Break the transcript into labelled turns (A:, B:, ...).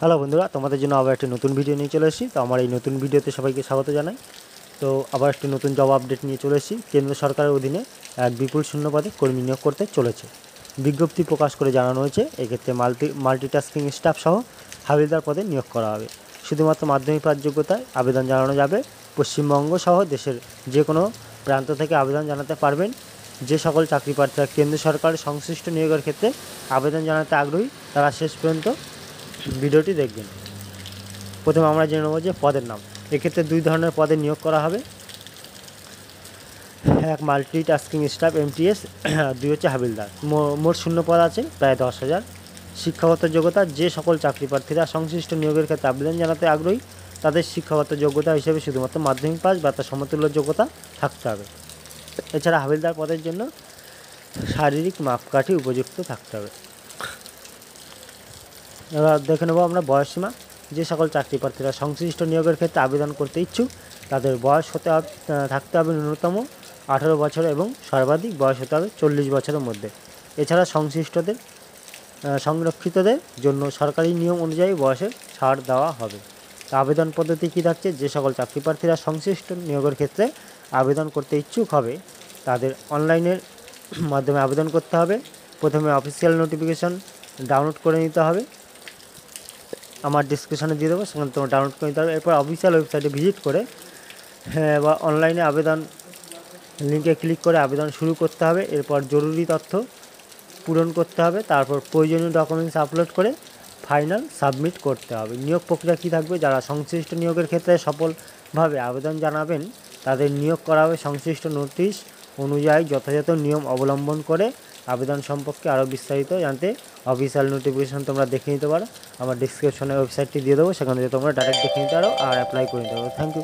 A: Hello বন্ধুরা, তোমাদের জন্য আবার একটি নতুন ভিডিও নিয়ে চলে এসেছি। তো আমার এই নতুন ভিডিওতে সবাইকে স্বাগত জানাই। তো আবার একটি নতুন জব আপডেট নিয়ে চলে এসেছি। কেন্দ্র সরকারের অধীনে এক বিপুল শূন্য পদে কর্মী নিয়োগ করতে চলেছে। বিজ্ঞপ্তি প্রকাশ করে জানানো হয়েছে এক্ষেত্রে মাল্টিটাস্কিং স্টাফ সহ হাবিলদার পদে নিয়োগ করা হবে। শুধুমাত্র মাধ্যমিক পাস যোগ্যতায় আবেদন জানানো যাবে। পশ্চিমবঙ্গ সহ দেশের যে কোনো প্রান্ত থেকে আবেদন জানাতে পারবেন। যে সকল চাকরি প্রার্থীরা কেন্দ্র সরকারের সংশ্লিষ্ট নিয়োগের ক্ষেত্রে আবেদন জানাতে আগ্রহী তারা শেষ পর্যন্ত ভিডিওটি দেখবেন। প্রথমে আমরা জেনে নেব যে পদের নাম। এক্ষেত্রে দুই ধরনের পদে নিয়োগ করা হবে। এক মাল্টিটাস্কিং স্টাফ MTS, দুই হচ্ছে হাবিলদার। মোট শূন্য পদ আছে প্রায় 10,000। শিক্ষাগত যোগ্যতা, যে সকল চাকরি প্রার্থীরা সংশ্লিষ্ট নিয়োগের ক্ষেত্রে আবেদন জানাতে আগ্রহী তাদের শিক্ষাগত যোগ্যতা হিসেবে শুধুমাত্র মাধ্যমিক পাস বা তার সমতুল্য যোগ্যতা থাকতে হবে। এছাড়া হাবিলদার পদের জন্য শারীরিক মাপকাঠি উপযুক্ত থাকতে হবে। এবার দেখে নেব আমরা বয়সসীমা। যে সকল চাকরি প্রার্থীরা সংশ্লিষ্ট নিয়োগের ক্ষেত্রে আবেদন করতে ইচ্ছুক তাদের বয়স থাকতে হবে ন্যূনতম 18 বছর এবং সর্বাধিক বয়স হতে হবে 40 বছরের মধ্যে। এছাড়া সংরক্ষিতদের জন্য সরকারি নিয়ম অনুযায়ী বয়সে ছাড় দেওয়া হবে। আবেদন পদ্ধতি কী থাকছে? যে সকল চাকরি প্রার্থীরা সংশ্লিষ্ট নিয়োগের ক্ষেত্রে আবেদন করতে ইচ্ছুক হবে তাদের অনলাইনের মাধ্যমে আবেদন করতে হবে। প্রথমে অফিসিয়াল নোটিফিকেশন ডাউনলোড করে নিতে হবে। আমার ডিসক্রিপশনে দিয়ে দেবো, সেখানে তোমার ডাউনলোড করে নিতে হবে। এরপর অফিসিয়াল ওয়েবসাইটে ভিজিট করে বা অনলাইনে আবেদন লিঙ্কে ক্লিক করে আবেদন শুরু করতে হবে। এরপর জরুরি তথ্য পূরণ করতে হবে। তারপর প্রয়োজনীয় ডকুমেন্টস আপলোড করে ফাইনাল সাবমিট করতে হবে। নিয়োগ প্রক্রিয়া কী থাকবে? যারা সংশ্লিষ্ট নিয়োগের ক্ষেত্রে সফলভাবে আবেদন জানাবেন তাদের নিয়োগ করা হবে। সংশ্লিষ্ট নোটিশ অনুযায়ী যথাযথ নিয়ম অবলম্বন করে আবেদন সম্পর্কে আরও বিস্তারিত জানতে অফিসিয়াল নোটিফিকেশন তোমরা দেখে নিতে পারো। আমার ডিসক্রিপশনে ওয়েবসাইটটি দিয়ে দেবো, সেখান থেকে তোমরা ডাইরেক্ট দেখে নিতে পারো আর অ্যাপ্লাই করে নিতে পারো। Thank you.